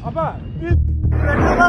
Apa? Reklama.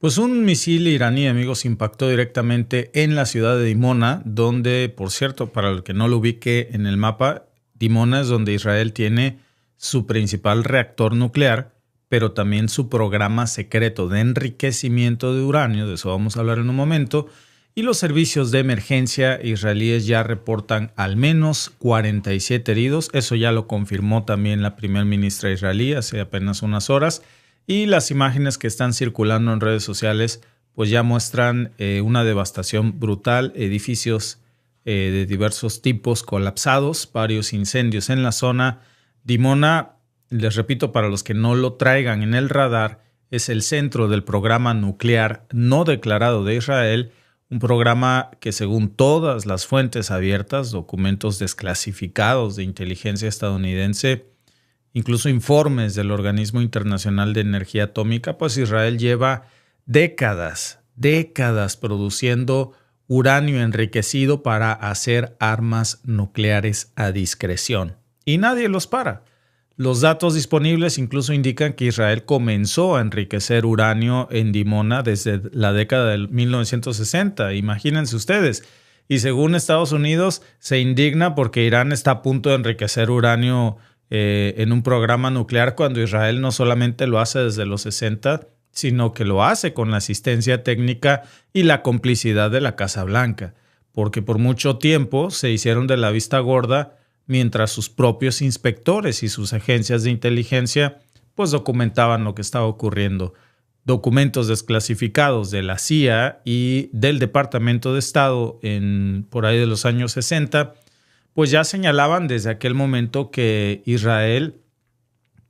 Pues un misil iraní, amigos, impactó directamente en la ciudad de Dimona, donde, por cierto, para el que no lo ubique en el mapa, Dimona es donde Israel tiene su principal reactor nuclear, pero también su programa secreto de enriquecimiento de uranio, de eso vamos a hablar en un momento, y los servicios de emergencia israelíes ya reportan al menos 47 heridos. Eso ya lo confirmó también la primera ministra israelí hace apenas unas horas. Y las imágenes que están circulando en redes sociales pues ya muestran una devastación brutal, edificios de diversos tipos colapsados, varios incendios en la zona. Dimona, les repito, para los que no lo traigan en el radar, es el centro del programa nuclear no declarado de Israel, un programa que según todas las fuentes abiertas, documentos desclasificados de inteligencia estadounidense, incluso informes del Organismo Internacional de Energía Atómica, pues Israel lleva décadas produciendo uranio enriquecido para hacer armas nucleares a discreción. Y nadie los para. Los datos disponibles incluso indican que Israel comenzó a enriquecer uranio en Dimona desde la década de 1960. Imagínense ustedes. Y según Estados Unidos, se indigna porque Irán está a punto de enriquecer uranio en un programa nuclear cuando Israel no solamente lo hace desde los 60, sino que lo hace con la asistencia técnica y la complicidad de la Casa Blanca, porque por mucho tiempo se hicieron de la vista gorda mientras sus propios inspectores y sus agencias de inteligencia pues documentaban lo que estaba ocurriendo. Documentos desclasificados de la CIA y del Departamento de Estado por ahí de los años 60 pues ya señalaban desde aquel momento que Israel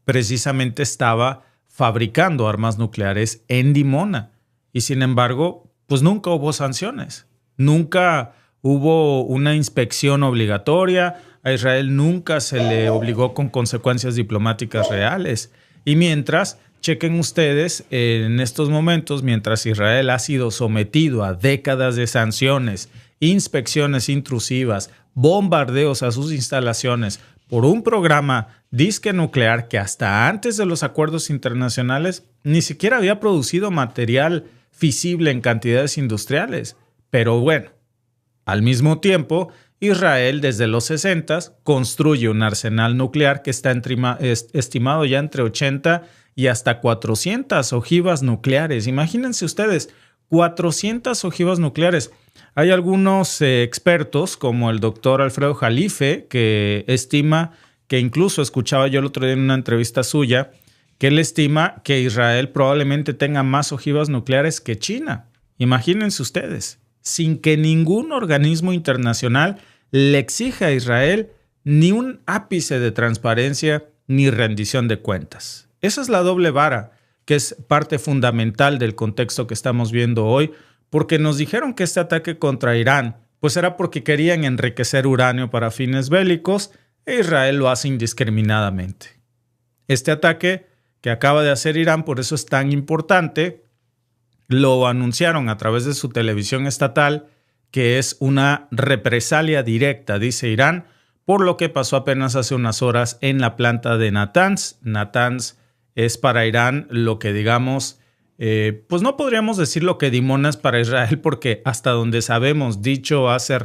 precisamente estaba fabricando armas nucleares en Dimona. Y sin embargo, pues nunca hubo sanciones. Nunca hubo una inspección obligatoria. A Israel nunca se le obligó con consecuencias diplomáticas reales. Y mientras, chequen ustedes, en estos momentos, mientras Israel ha sido sometido a décadas de sanciones, inspecciones intrusivas, bombardeos a sus instalaciones por un programa disque nuclear que hasta antes de los acuerdos internacionales ni siquiera había producido material fisible en cantidades industriales. Pero bueno, al mismo tiempo, Israel desde los 60 construye un arsenal nuclear que está estimado ya entre 80 y hasta 400 ojivas nucleares. Imagínense ustedes, 400 ojivas nucleares. Hay algunos expertos, como el doctor Alfredo Jalife, que estima que incluso escuchaba yo el otro día en una entrevista suya, que él estima que Israel probablemente tenga más ojivas nucleares que China. Imagínense ustedes, sin que ningún organismo internacional le exija a Israel ni un ápice de transparencia ni rendición de cuentas. Esa es la doble vara, que es parte fundamental del contexto que estamos viendo hoy, porque nos dijeron que este ataque contra Irán pues era porque querían enriquecer uranio para fines bélicos e Israel lo hace indiscriminadamente. Este ataque que acaba de hacer Irán, por eso es tan importante, lo anunciaron a través de su televisión estatal, que es una represalia directa, dice Irán, por lo que pasó apenas hace unas horas en la planta de Natanz. Natanz es para Irán lo que digamos, pues no podríamos decir lo que Dimona es para Israel, porque hasta donde sabemos, dicho hace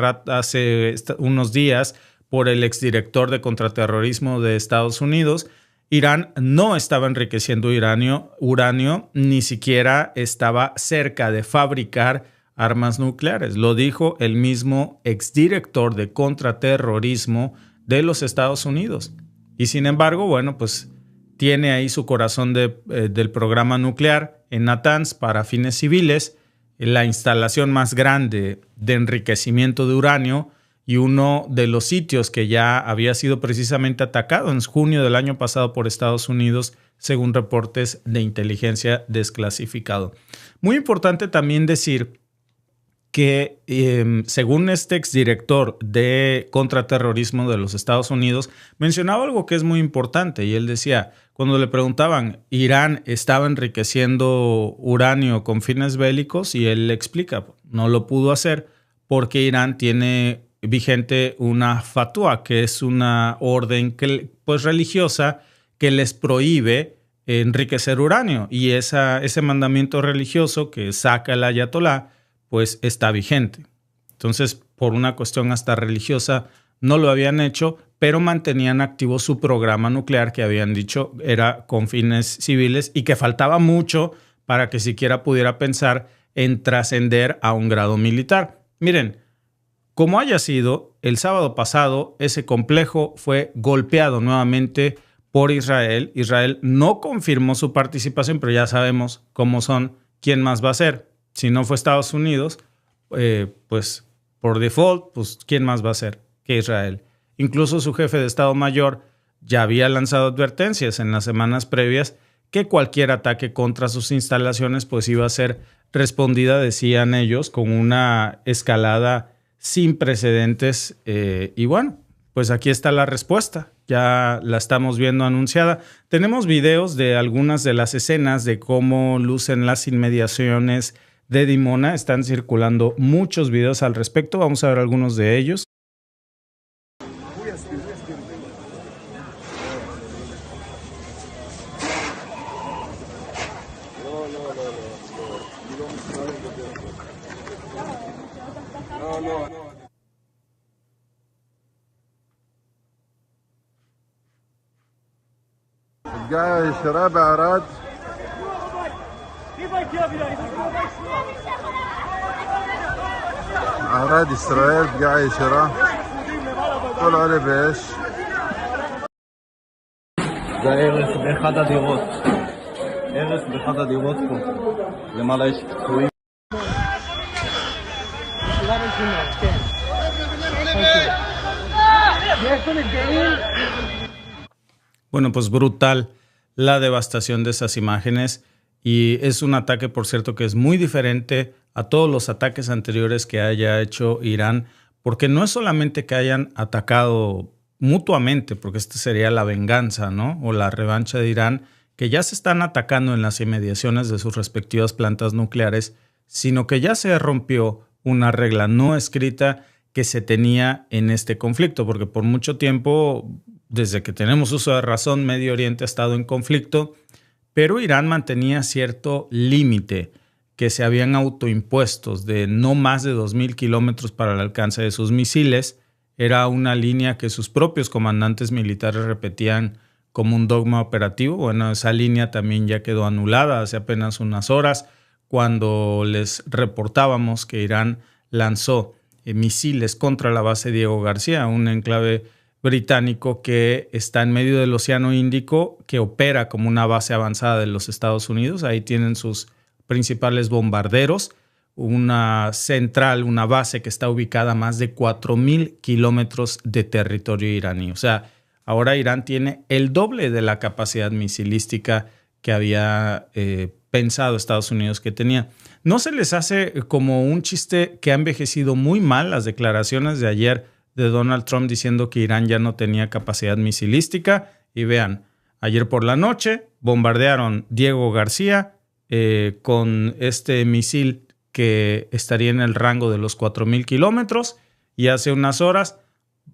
unos días por el exdirector de contraterrorismo de Estados Unidos, Irán no estaba enriqueciendo uranio, ni siquiera estaba cerca de fabricar armas nucleares. Lo dijo el mismo exdirector de contraterrorismo de los Estados Unidos. Y sin embargo, bueno, pues tiene ahí su corazón del programa nuclear en Natanz para fines civiles, la instalación más grande de enriquecimiento de uranio y uno de los sitios que ya había sido precisamente atacado en junio del año pasado por Estados Unidos, según reportes de inteligencia desclasificado. Muy importante también decir que según este exdirector de contraterrorismo de los Estados Unidos, mencionaba algo que es muy importante y él decía, cuando le preguntaban, ¿Irán estaba enriqueciendo uranio con fines bélicos? Y él le explica, no lo pudo hacer porque Irán tiene vigente una fatwa, que es una orden pues religiosa que les prohíbe enriquecer uranio, y ese mandamiento religioso que saca el ayatolá pues está vigente. Entonces, por una cuestión hasta religiosa, no lo habían hecho, pero mantenían activo su programa nuclear que habían dicho era con fines civiles y que faltaba mucho para que siquiera pudiera pensar en trascender a un grado militar. Miren, como haya sido, el sábado pasado ese complejo fue golpeado nuevamente por Israel. Israel no confirmó su participación, pero ya sabemos cómo son, quién más va a ser. Si no fue Estados Unidos, pues por default, pues ¿quién más va a ser que Israel? Incluso su jefe de Estado Mayor ya había lanzado advertencias en las semanas previas que cualquier ataque contra sus instalaciones pues iba a ser respondida, decían ellos, con una escalada sin precedentes. Y bueno, pues aquí está la respuesta. Ya la estamos viendo anunciada. Tenemos videos de algunas de las escenas de cómo lucen las inmediaciones de Dimona. Están circulando muchos videos al respecto. Vamos a ver algunos de ellos. جاي شراب عراد عراد إسرائيل جاي شراب כל עולה באש. זה הרס באחד הדירות. הרס באחד הדירות פה. למעלה יש פצועים. Bueno, pues brutal la devastación de esas imágenes, y es un ataque, por cierto, que es muy diferente a todos los ataques anteriores que haya hecho Irán, porque no es solamente que hayan atacado mutuamente, porque esta sería la venganza, ¿no? O la revancha de Irán, que ya se están atacando en las inmediaciones de sus respectivas plantas nucleares, sino que ya se rompió una regla no escrita que se tenía en este conflicto, porque por mucho tiempo, desde que tenemos uso de razón, Medio Oriente ha estado en conflicto, pero Irán mantenía cierto límite que se habían autoimpuestos de no más de 2,000 kilómetros para el alcance de sus misiles. Era una línea que sus propios comandantes militares repetían como un dogma operativo. Bueno, esa línea también ya quedó anulada hace apenas unas horas, cuando les reportábamos que Irán lanzó misiles contra la base Diego García, un enclave británico que está en medio del Océano Índico, que opera como una base avanzada de los Estados Unidos. Ahí tienen sus principales bombarderos, una central, una base que está ubicada a más de 4,000 kilómetros de territorio iraní. O sea, ahora Irán tiene el doble de la capacidad misilística que había pensado Estados Unidos que tenía. ¿No se les hace como un chiste que ha envejecido muy mal las declaraciones de ayer de Donald Trump diciendo que Irán ya no tenía capacidad misilística? Y vean, ayer por la noche bombardearon Diego García con este misil que estaría en el rango de los 4,000 kilómetros, y hace unas horas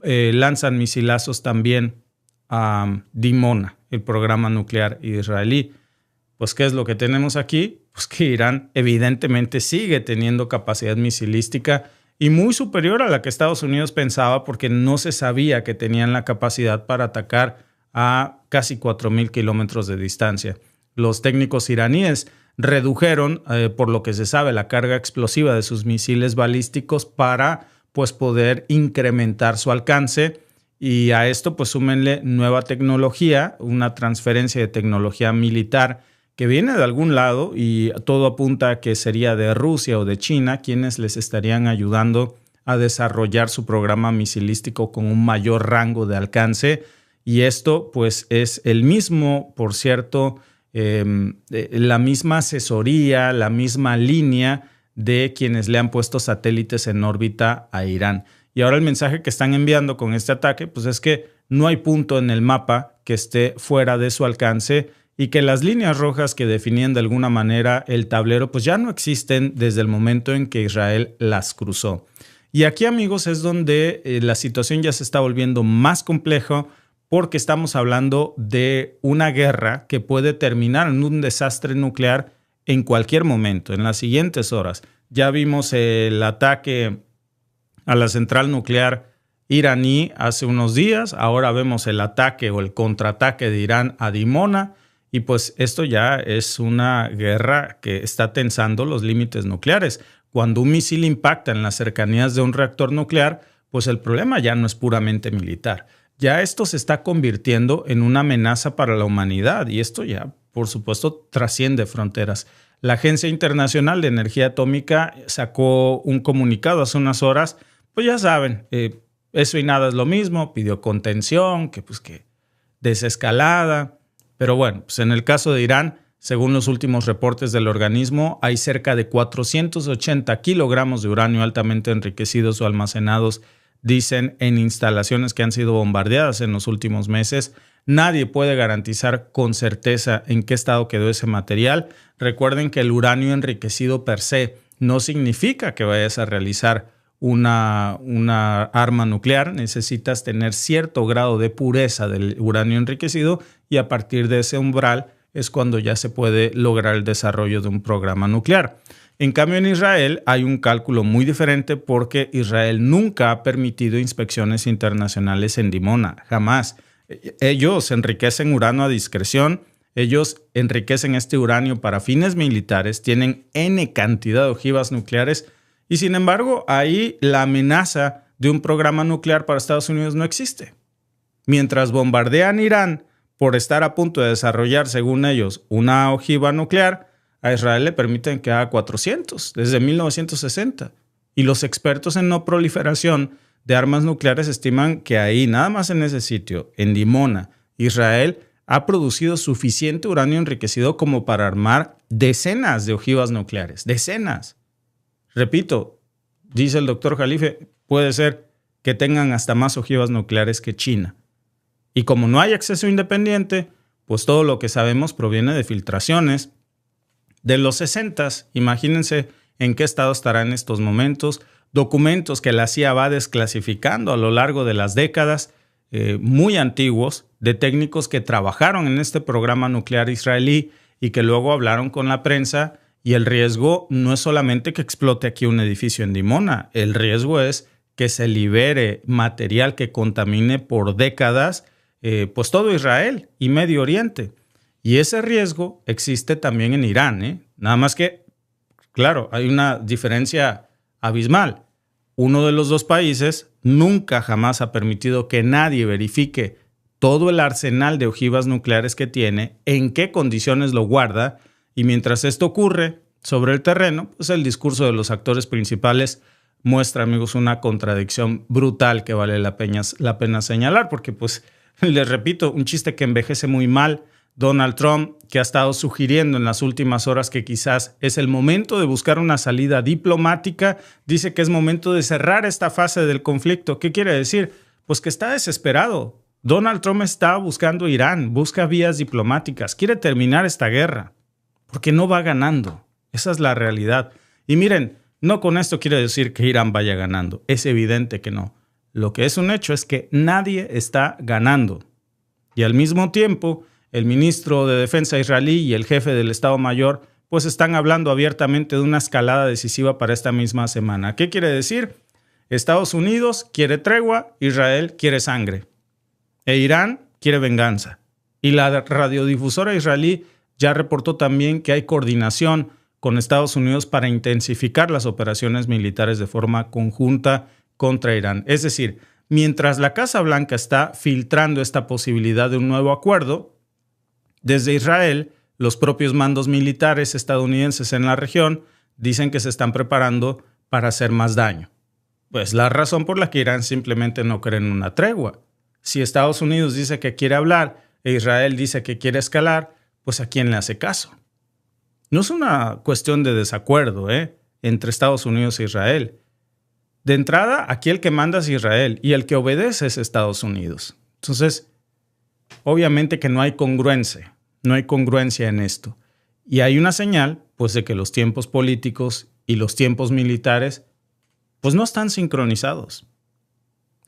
lanzan misilazos también a Dimona, el programa nuclear israelí. Pues, ¿qué es lo que tenemos aquí? Pues que Irán evidentemente sigue teniendo capacidad misilística y muy superior a la que Estados Unidos pensaba, porque no se sabía que tenían la capacidad para atacar a casi 4,000 kilómetros de distancia. Los técnicos iraníes redujeron, por lo que se sabe, la carga explosiva de sus misiles balísticos para pues, poder incrementar su alcance, y a esto pues súmenle nueva tecnología, una transferencia de tecnología militar que viene de algún lado, y todo apunta a que sería de Rusia o de China quienes les estarían ayudando a desarrollar su programa misilístico con un mayor rango de alcance. Y esto pues es el mismo, por cierto, la misma asesoría, la misma línea de quienes le han puesto satélites en órbita a Irán. Y ahora el mensaje que están enviando con este ataque pues es que no hay punto en el mapa que esté fuera de su alcance y que las líneas rojas que definían de alguna manera el tablero pues ya no existen desde el momento en que Israel las cruzó. Y aquí, amigos, es donde la situación ya se está volviendo más compleja, porque estamos hablando de una guerra que puede terminar en un desastre nuclear en cualquier momento, en las siguientes horas. Ya vimos el ataque a la central nuclear iraní hace unos días, ahora vemos el ataque o el contraataque de Irán a Dimona, y pues esto ya es una guerra que está tensando los límites nucleares. Cuando un misil impacta en las cercanías de un reactor nuclear, pues el problema ya no es puramente militar. Ya esto se está convirtiendo en una amenaza para la humanidad y esto ya, por supuesto, trasciende fronteras. La Agencia Internacional de Energía Atómica sacó un comunicado hace unas horas, pues ya saben, eso y nada es lo mismo, pidió contención, que desescalada. Pero bueno, pues en el caso de Irán, según los últimos reportes del organismo, hay cerca de 480 kilogramos de uranio altamente enriquecidos o almacenados, dicen, en instalaciones que han sido bombardeadas en los últimos meses. Nadie puede garantizar con certeza en qué estado quedó ese material. Recuerden que el uranio enriquecido per se no significa que vayas a realizar una arma nuclear. Necesitas tener cierto grado de pureza del uranio enriquecido y a partir de ese umbral es cuando ya se puede lograr el desarrollo de un programa nuclear. En cambio, en Israel hay un cálculo muy diferente porque Israel nunca ha permitido inspecciones internacionales en Dimona, jamás. Ellos enriquecen uranio a discreción, ellos enriquecen este uranio para fines militares, tienen N cantidad de ojivas nucleares y sin embargo ahí la amenaza de un programa nuclear para Estados Unidos no existe. Mientras bombardean Irán por estar a punto de desarrollar, según ellos, una ojiva nuclear, a Israel le permiten que haga 400 desde 1960. Y los expertos en no proliferación de armas nucleares estiman que ahí, nada más en ese sitio, en Dimona, Israel ha producido suficiente uranio enriquecido como para armar decenas de ojivas nucleares. Decenas. Repito, dice el doctor Jalife, puede ser que tengan hasta más ojivas nucleares que China. Y como no hay acceso independiente, pues todo lo que sabemos proviene de filtraciones de los 60s. Imagínense en qué estado estará en estos momentos. Documentos que la CIA va desclasificando a lo largo de las décadas, muy antiguos, de técnicos que trabajaron en este programa nuclear israelí y que luego hablaron con la prensa. Y el riesgo no es solamente que explote aquí un edificio en Dimona, el riesgo es que se libere material que contamine por décadas pues todo Israel y Medio Oriente. Y ese riesgo existe también en Irán, Nada más que, claro, hay una diferencia abismal. Uno de los dos países nunca jamás ha permitido que nadie verifique todo el arsenal de ojivas nucleares que tiene, en qué condiciones lo guarda, y mientras esto ocurre sobre el terreno, pues el discurso de los actores principales muestra, amigos, una contradicción brutal que vale la pena señalar, porque pues, les repito, un chiste que envejece muy mal. Donald Trump, que ha estado sugiriendo en las últimas horas que quizás es el momento de buscar una salida diplomática, dice que es momento de cerrar esta fase del conflicto. ¿Qué quiere decir? Pues que está desesperado. Donald Trump está buscando Irán, busca vías diplomáticas, quiere terminar esta guerra, porque no va ganando. Esa es la realidad. Y miren, no con esto quiere decir que Irán vaya ganando. Es evidente que no. Lo que es un hecho es que nadie está ganando. Y al mismo tiempo, el ministro de Defensa israelí y el jefe del Estado Mayor pues están hablando abiertamente de una escalada decisiva para esta misma semana. ¿Qué quiere decir? Estados Unidos quiere tregua, Israel quiere sangre. E Irán quiere venganza. Y la radiodifusora israelí ya reportó también que hay coordinación con Estados Unidos para intensificar las operaciones militares de forma conjunta contra Irán. Es decir, mientras la Casa Blanca está filtrando esta posibilidad de un nuevo acuerdo, desde Israel, los propios mandos militares estadounidenses en la región dicen que se están preparando para hacer más daño. Pues la razón por la que Irán simplemente no cree en una tregua. Si Estados Unidos dice que quiere hablar e Israel dice que quiere escalar, pues ¿a quién le hace caso? No es una cuestión de desacuerdo, entre Estados Unidos e Israel. De entrada, aquí el que manda es Israel y el que obedece es Estados Unidos. Entonces, obviamente que no hay congruencia en esto. Y hay una señal, pues, de que los tiempos políticos y los tiempos militares, pues, no están sincronizados.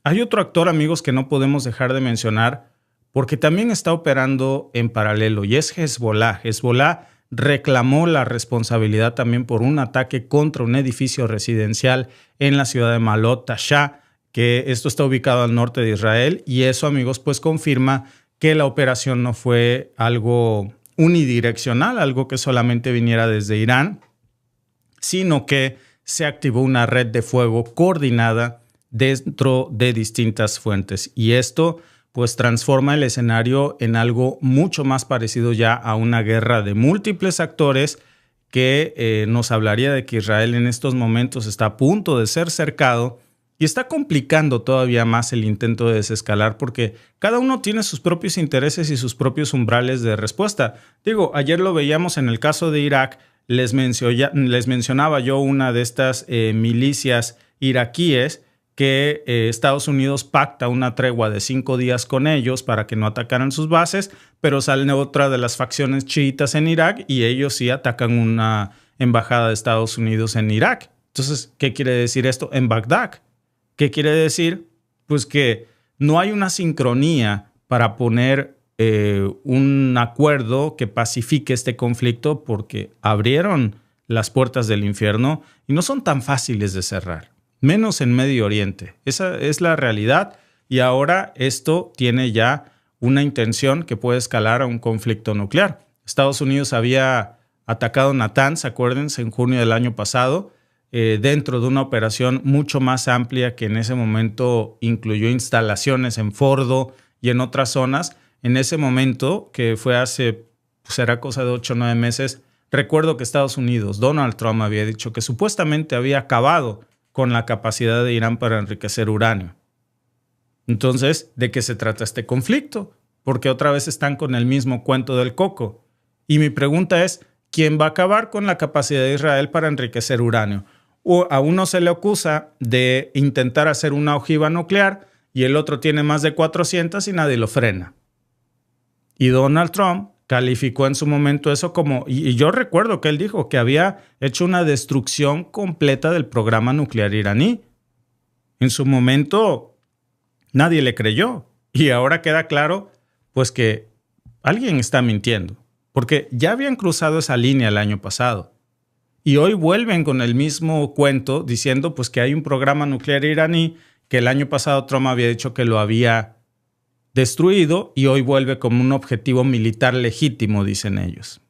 Hay otro actor, amigos, que no podemos dejar de mencionar porque también está operando en paralelo y es Hezbollah. Hezbollah reclamó la responsabilidad también por un ataque contra un edificio residencial en la ciudad de Malot Tasha, que esto está ubicado al norte de Israel, y eso, amigos, pues confirma que la operación no fue algo unidireccional, algo que solamente viniera desde Irán, sino que se activó una red de fuego coordinada dentro de distintas fuentes. Y esto pues transforma el escenario en algo mucho más parecido ya a una guerra de múltiples actores que nos hablaría de que Israel en estos momentos está a punto de ser cercado y está complicando todavía más el intento de desescalar porque cada uno tiene sus propios intereses y sus propios umbrales de respuesta. Digo, ayer lo veíamos en el caso de Irak, les mencionaba yo una de estas milicias iraquíes que Estados Unidos pacta una tregua de 5 días con ellos para que no atacaran sus bases, pero sale otra de las facciones chiitas en Irak y ellos sí atacan una embajada de Estados Unidos en Irak. Entonces, ¿qué quiere decir esto? En Bagdad. ¿Qué quiere decir? Pues que no hay una sincronía para poner un acuerdo que pacifique este conflicto porque abrieron las puertas del infierno y no son tan fáciles de cerrar. Menos en Medio Oriente. Esa es la realidad y ahora esto tiene ya una intención que puede escalar a un conflicto nuclear. Estados Unidos había atacado Natanz, acuérdense, en junio del año pasado, dentro de una operación mucho más amplia que en ese momento incluyó instalaciones en Fordo y en otras zonas. En ese momento, que fue hace, pues era cosa de 8 o 9 meses, recuerdo que Estados Unidos, Donald Trump había dicho que supuestamente había acabado con la capacidad de Irán para enriquecer uranio. Entonces, ¿de qué se trata este conflicto? Porque otra vez están con el mismo cuento del coco. Y mi pregunta es, ¿quién va a acabar con la capacidad de Israel para enriquecer uranio? O a uno se le acusa de intentar hacer una ojiva nuclear y el otro tiene más de 400 y nadie lo frena. Y Donald Trump calificó en su momento eso como, y yo recuerdo que él dijo que había hecho una destrucción completa del programa nuclear iraní. En su momento nadie le creyó y ahora queda claro pues que alguien está mintiendo, porque ya habían cruzado esa línea el año pasado y hoy vuelven con el mismo cuento diciendo pues que hay un programa nuclear iraní que el año pasado Trump había dicho que lo había destruido y hoy vuelve como un objetivo militar legítimo, dicen ellos.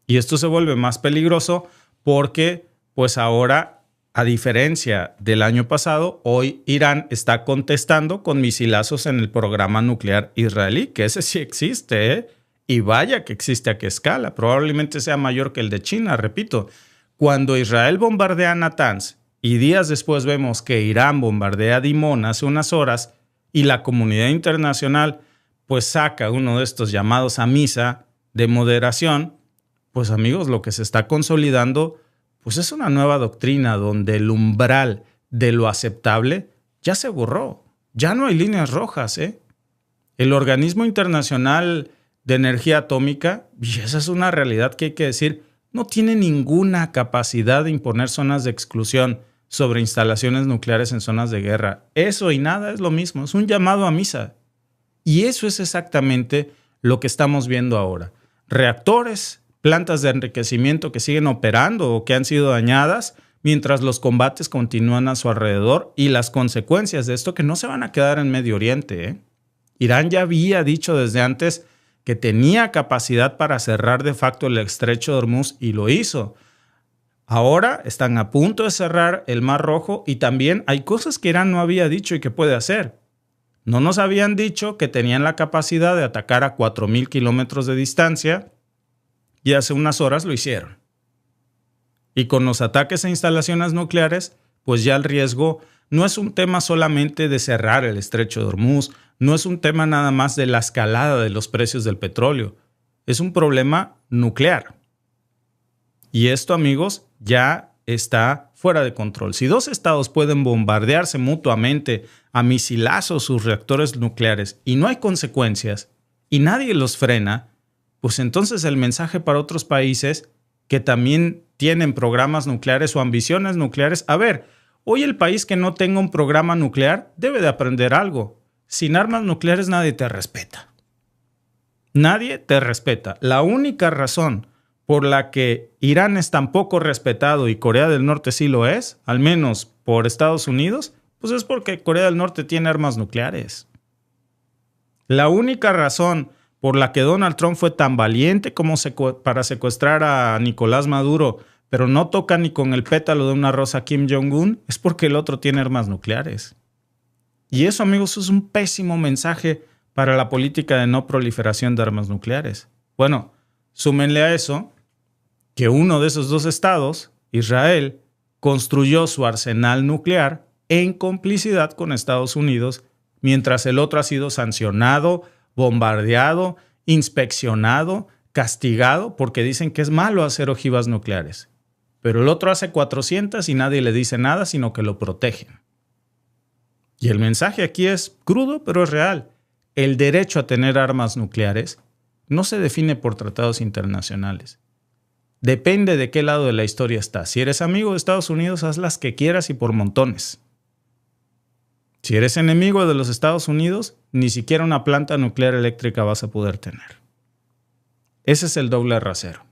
Y esto se vuelve más peligroso porque, pues ahora, a diferencia del año pasado, hoy Irán está contestando con misilazos en el programa nuclear israelí, que ese sí existe, y vaya que existe a qué escala. Probablemente sea mayor que el de China, repito. Cuando Israel bombardea Natanz y días después vemos que Irán bombardea Dimona hace unas horas, y la comunidad internacional pues saca uno de estos llamados a misa de moderación, pues amigos, lo que se está consolidando pues es una nueva doctrina donde el umbral de lo aceptable ya se borró. Ya no hay líneas rojas, El Organismo Internacional de Energía Atómica, y esa es una realidad que hay que decir, no tiene ninguna capacidad de imponer zonas de exclusión sobre instalaciones nucleares en zonas de guerra. Eso y nada es lo mismo, es un llamado a misa. Y eso es exactamente lo que estamos viendo ahora. Reactores, plantas de enriquecimiento que siguen operando o que han sido dañadas, mientras los combates continúan a su alrededor y las consecuencias de esto que no se van a quedar en Medio Oriente. Irán ya había dicho desde antes que tenía capacidad para cerrar de facto el estrecho de Hormuz y lo hizo. Ahora están a punto de cerrar el Mar Rojo y también hay cosas que Irán no había dicho y que puede hacer. No nos habían dicho que tenían la capacidad de atacar a 4,000 kilómetros de distancia y hace unas horas lo hicieron. Y con los ataques a instalaciones nucleares, pues ya el riesgo no es un tema solamente de cerrar el estrecho de Hormuz, no es un tema nada más de la escalada de los precios del petróleo, es un problema nuclear. Y esto, amigos, ya está fuera de control. Si dos estados pueden bombardearse mutuamente a misilazos sus reactores nucleares y no hay consecuencias y nadie los frena, pues entonces el mensaje para otros países que también tienen programas nucleares o ambiciones nucleares, a ver, hoy el país que no tenga un programa nuclear debe de aprender algo. Sin armas nucleares nadie te respeta. Nadie te respeta. La única razón por la que Irán es tan poco respetado y Corea del Norte sí lo es, al menos por Estados Unidos, pues es porque Corea del Norte tiene armas nucleares. La única razón por la que Donald Trump fue tan valiente como para secuestrar a Nicolás Maduro, pero no toca ni con el pétalo de una rosa a Kim Jong-un, es porque el otro tiene armas nucleares. Y eso, amigos, es un pésimo mensaje para la política de no proliferación de armas nucleares. Bueno, súmenle a eso que uno de esos dos estados, Israel, construyó su arsenal nuclear en complicidad con Estados Unidos, mientras el otro ha sido sancionado, bombardeado, inspeccionado, castigado, porque dicen que es malo hacer ojivas nucleares. Pero el otro hace 400 y nadie le dice nada, sino que lo protegen. Y el mensaje aquí es crudo, pero es real. El derecho a tener armas nucleares no se define por tratados internacionales. Depende de qué lado de la historia estás. Si eres amigo de Estados Unidos, haz las que quieras y por montones. Si eres enemigo de los Estados Unidos, ni siquiera una planta nuclear eléctrica vas a poder tener. Ese es el doble rasero.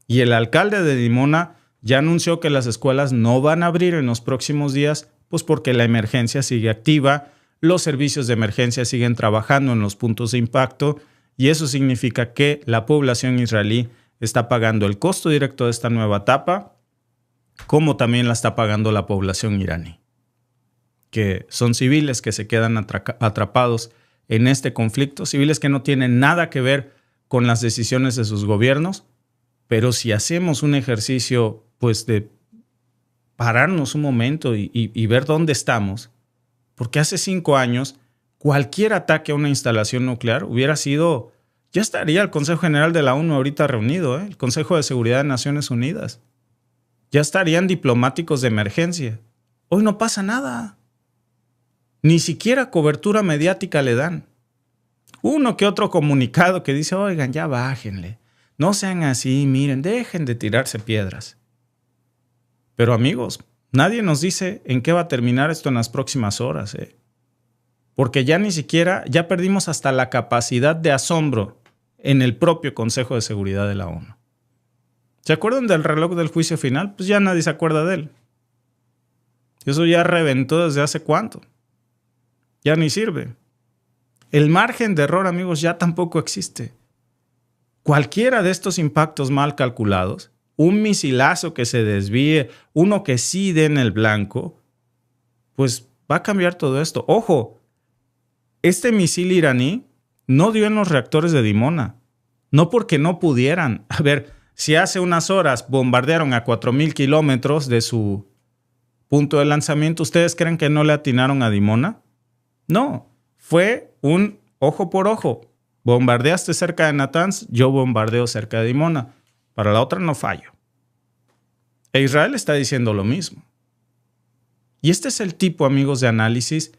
Y el alcalde de Dimona ya anunció que las escuelas no van a abrir en los próximos días, pues porque la emergencia sigue activa, los servicios de emergencia siguen trabajando en los puntos de impacto, y eso significa que la población israelí está pagando el costo directo de esta nueva etapa, como también la está pagando la población iraní, que son civiles que se quedan atrapados en este conflicto, civiles que no tienen nada que ver con las decisiones de sus gobiernos, pero si hacemos un ejercicio pues de pararnos un momento y ver dónde estamos, porque hace 5 años cualquier ataque a una instalación nuclear hubiera sido, ya estaría el Consejo General de la ONU ahorita reunido, el Consejo de Seguridad de Naciones Unidas, ya estarían diplomáticos de emergencia. Hoy no pasa nada. Ni siquiera cobertura mediática le dan. Uno que otro comunicado que dice, oigan, ya bájenle. No sean así, miren, dejen de tirarse piedras. Pero amigos, nadie nos dice en qué va a terminar esto en las próximas horas. Porque ya ni siquiera, ya perdimos hasta la capacidad de asombro en el propio Consejo de Seguridad de la ONU. ¿Se acuerdan del reloj del juicio final? Pues ya nadie se acuerda de él. Eso ya reventó desde hace cuánto. Ya ni sirve. El margen de error, amigos, ya tampoco existe. Cualquiera de estos impactos mal calculados, un misilazo que se desvíe, uno que sí dé en el blanco, pues va a cambiar todo esto. Ojo, este misil iraní no dio en los reactores de Dimona. No porque no pudieran. A ver, si hace unas horas bombardearon a 4,000 kilómetros de su punto de lanzamiento, ¿ustedes creen que no le atinaron a Dimona? No, fue un ojo por ojo. Bombardeaste cerca de Natanz, yo bombardeo cerca de Dimona. Para la otra no fallo. E Israel está diciendo lo mismo. Y este es el tipo, amigos, de análisis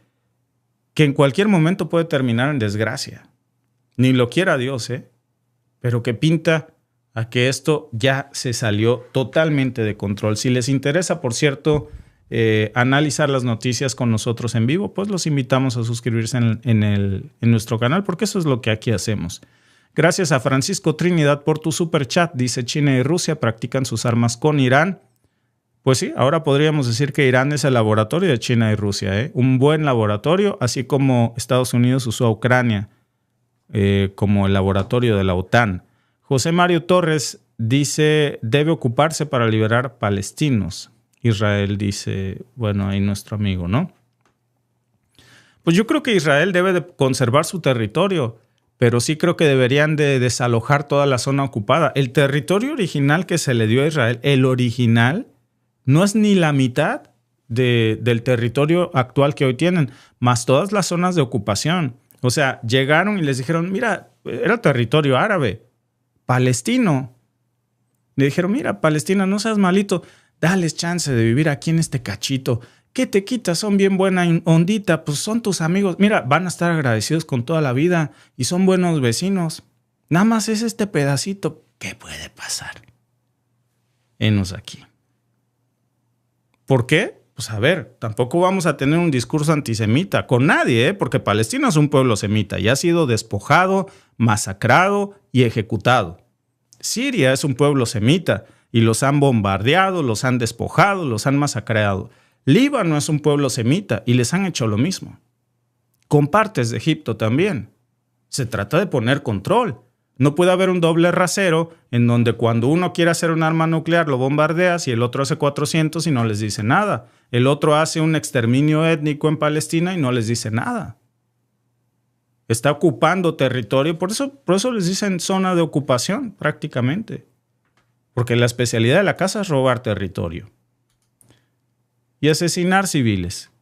que en cualquier momento puede terminar en desgracia. Ni lo quiera Dios, pero que pinta a que esto ya se salió totalmente de control. Si les interesa, por cierto, analizar las noticias con nosotros en vivo, pues los invitamos a suscribirse en nuestro canal, porque eso es lo que aquí hacemos. Gracias a Francisco Trinidad por tu super chat. Dice, China y Rusia practican sus armas con Irán. Pues sí, ahora podríamos decir que Irán es el laboratorio de China y Rusia, un buen laboratorio, así como Estados Unidos usó a Ucrania como el laboratorio de la OTAN. José Mario Torres dice, debe ocuparse para liberar palestinos. Israel dice, bueno, ahí nuestro amigo, ¿no? Pues yo creo que Israel debe de conservar su territorio, pero sí creo que deberían de desalojar toda la zona ocupada. El territorio original que se le dio a Israel, el original, no es ni la mitad del territorio actual que hoy tienen, más todas las zonas de ocupación. O sea, llegaron y les dijeron, mira, era territorio árabe, palestino. Le dijeron, mira, Palestina, no seas malito, dales chance de vivir aquí en este cachito. ¿Qué te quitas? Son bien buena ondita, pues son tus amigos. Mira, van a estar agradecidos con toda la vida y son buenos vecinos. Nada más es este pedacito. ¿Qué puede pasar? Enos aquí. ¿Por qué? Pues a ver, tampoco vamos a tener un discurso antisemita con nadie, porque Palestina es un pueblo semita y ha sido despojado, masacrado y ejecutado. Siria es un pueblo semita y los han bombardeado, los han despojado, los han masacrado. Líbano es un pueblo semita y les han hecho lo mismo. Con partes de Egipto también. Se trata de poner control. No puede haber un doble rasero en donde cuando uno quiere hacer un arma nuclear lo bombardeas y el otro hace 400 y no les dice nada. El otro hace un exterminio étnico en Palestina y no les dice nada. Está ocupando territorio, por eso les dicen zona de ocupación prácticamente. Porque la especialidad de la casa es robar territorio. Y asesinar civiles.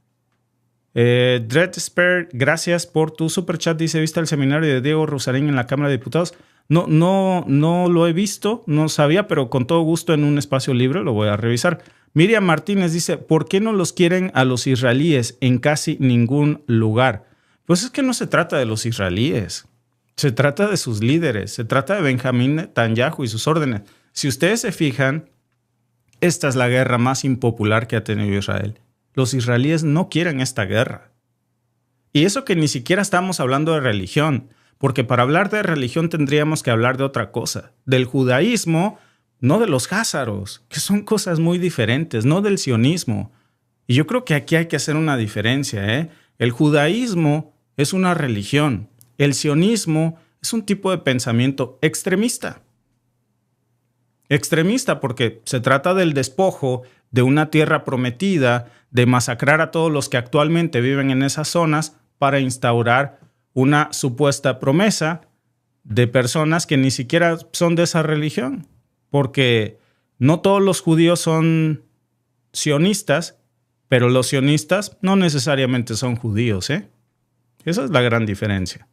Dread Spare, gracias por tu superchat. Dice, ¿viste el seminario de Diego Rusarín en la Cámara de Diputados? No lo he visto, no sabía, pero con todo gusto en un espacio libre lo voy a revisar. Miriam Martínez dice, ¿por qué no los quieren a los israelíes en casi ningún lugar? Pues es que no se trata de los israelíes, se trata de sus líderes, se trata de Benjamín Netanyahu y sus órdenes. Si ustedes se fijan, esta es la guerra más impopular que ha tenido Israel. Los israelíes no quieren esta guerra. Y eso que ni siquiera estamos hablando de religión, porque para hablar de religión tendríamos que hablar de otra cosa, del judaísmo, no de los házaros, que son cosas muy diferentes, no del sionismo. Y yo creo que aquí hay que hacer una diferencia, ¿eh? El judaísmo es una religión, el sionismo es un tipo de pensamiento extremista. Extremista porque se trata del despojo de una tierra prometida, de masacrar a todos los que actualmente viven en esas zonas para instaurar una supuesta promesa de personas que ni siquiera son de esa religión. Porque no todos los judíos son sionistas, pero los sionistas no necesariamente son judíos, ¿eh? Esa es la gran diferencia.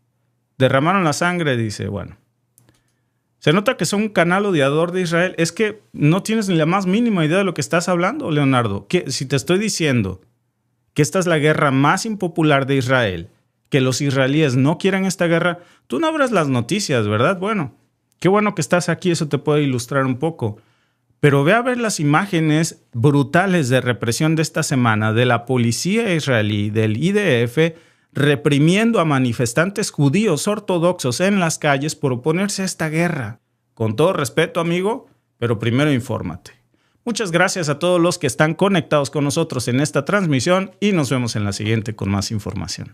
Derramaron la sangre, dice, bueno. Se nota que son un canal odiador de Israel. Es que no tienes ni la más mínima idea de lo que estás hablando, Leonardo. Que si te estoy diciendo que esta es la guerra más impopular de Israel, que los israelíes no quieren esta guerra, tú no abras las noticias, ¿verdad? Bueno, qué bueno que estás aquí, eso te puede ilustrar un poco. Pero ve a ver las imágenes brutales de represión de esta semana de la policía israelí, del IDF, reprimiendo a manifestantes judíos ortodoxos en las calles por oponerse a esta guerra. Con todo respeto, amigo, pero primero infórmate. Muchas gracias a todos los que están conectados con nosotros en esta transmisión y nos vemos en la siguiente con más información.